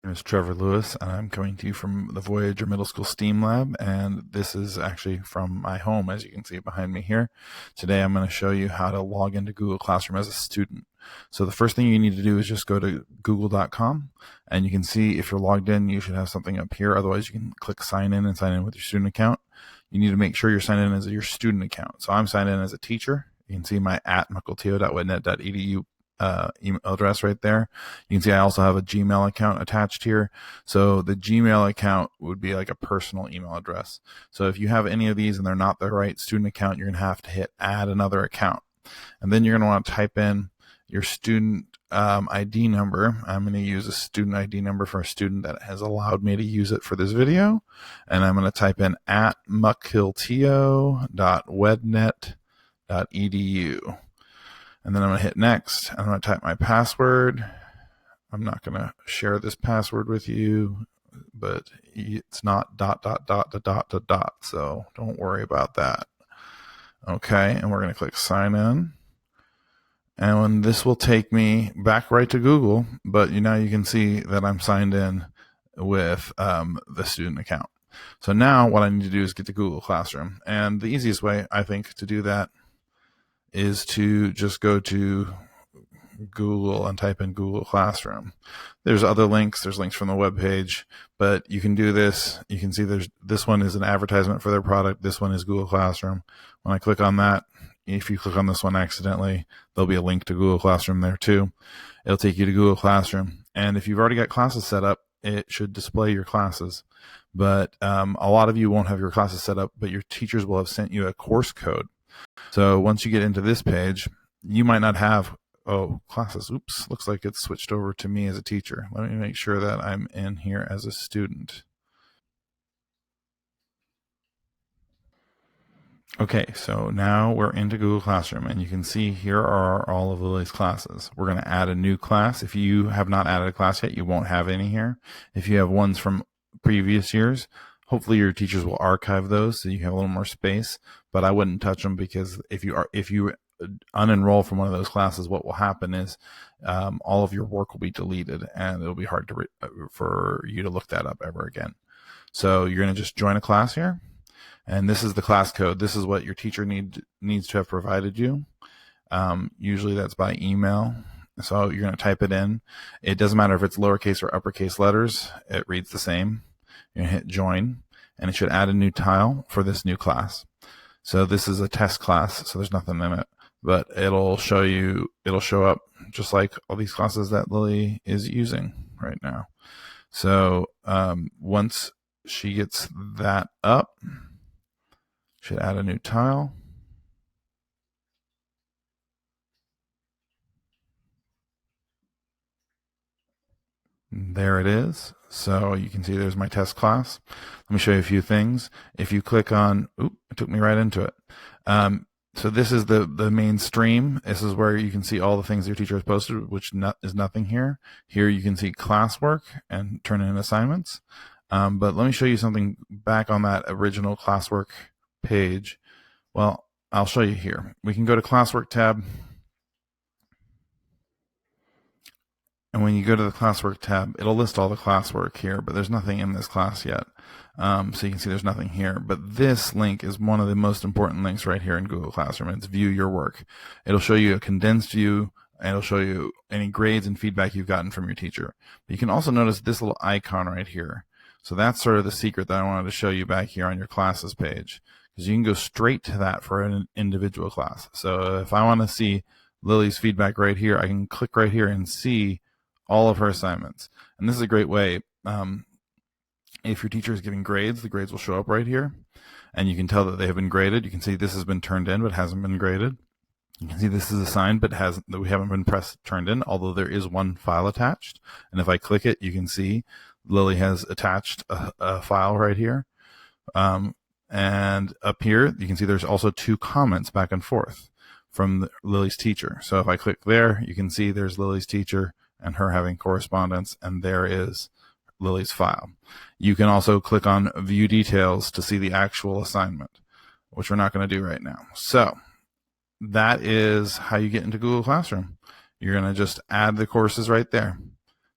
My name is Trevor Lewis, and I'm coming to you from the Voyager Middle School STEAM Lab, and this is actually from my home, as you can see behind me here. Today I'm going to show you how to log into Google Classroom as a student. So the first thing you need to do is just go to google.com, and you can see if you're logged in, you should have something up here. Otherwise, you can click sign in and sign in with your student account. You need to make sure you're signed in as your student account. So I'm signed in as a teacher. You can see my @mclto.wednet.edu email address right there. You can see I also have a Gmail account attached here. So the Gmail account would be like a personal email address. So if you have any of these and they're not the right student account, you're going to have to hit add another account. And then you're going to want to type in your student ID number. I'm going to use a student ID number for a student that has allowed me to use it for this video. And I'm going to type in @mclto.wednet.edu. And then I'm going to hit next. I'm going to type my password. I'm not going to share this password with you, but it's not ... So don't worry about that. Okay, and we're going to click sign in. And this will take me back right to Google, but now you can see that I'm signed in with the student account. So now what I need to do is get to Google Classroom. And the easiest way, I think, to do that is to just go to Google and type in Google Classroom. There's other links. There's links from the web page, but you can do this. You can see this one is an advertisement for their product. This one is Google Classroom. When I click on that, if you click on this one accidentally, there'll be a link to Google Classroom there too. It'll take you to Google Classroom. And if you've already got classes set up, it should display your classes. But a lot of you won't have your classes set up, but your teachers will have sent you a course code. So once you get into this page, you might not have, classes. Oops, looks like it's switched over to me as a teacher. Let me make sure that I'm in here as a student. Okay, so now we're into Google Classroom, and you can see here are all of Lily's classes. We're going to add a new class. If you have not added a class yet, you won't have any here. If you have ones from previous years, hopefully your teachers will archive those so you have a little more space, but I wouldn't touch them, because if you unenroll from one of those classes, what will happen is all of your work will be deleted, and it'll be hard for you to look that up ever again. So you're going to just join a class here, and this is the class code. This is what your teacher needs to have provided you. Usually that's by email. So you're going to type it in. It doesn't matter if it's lowercase or uppercase letters. It reads the same. You're going to hit join, and it should add a new tile for this new class. So this is a test class, so there's nothing in it, but it'll show up just like all these classes that Lily is using right now. So once she gets that up, should add a new tile. There it is. So you can see there's my test class. Let me show you a few things. If you click on, it took me right into it. So this is the main stream. This is where you can see all the things your teacher has posted, which is nothing here. Here you can see classwork and turn in assignments. But let me show you something back on that original classwork page. Well, I'll show you here. We can go to classwork tab. And when you go to the classwork tab, it'll list all the classwork here, but there's nothing in this class yet. So you can see there's nothing here. But this link is one of the most important links right here in Google Classroom. It's view your work. It'll show you a condensed view, and it'll show you any grades and feedback you've gotten from your teacher. But you can also notice this little icon right here. So that's sort of the secret that I wanted to show you back here on your classes page, because you can go straight to that for an individual class. So if I want to see Lily's feedback right here, I can click right here and see all of her assignments. And this is a great way. If your teacher is giving grades, the grades will show up right here, and you can tell that they have been graded. You can see this has been turned in but hasn't been graded. You can see this is assigned but we haven't been turned in, although there is one file attached. And if I click it, you can see Lily has attached a file right here. And up here, you can see there's also 2 comments back and forth from Lily's teacher. So if I click there, you can see there's Lily's teacher and her having correspondence, and there is Lily's file. You can also click on view details to see the actual assignment, which we're not going to do right now. So that is how you get into Google Classroom. You're going to just add the courses right there.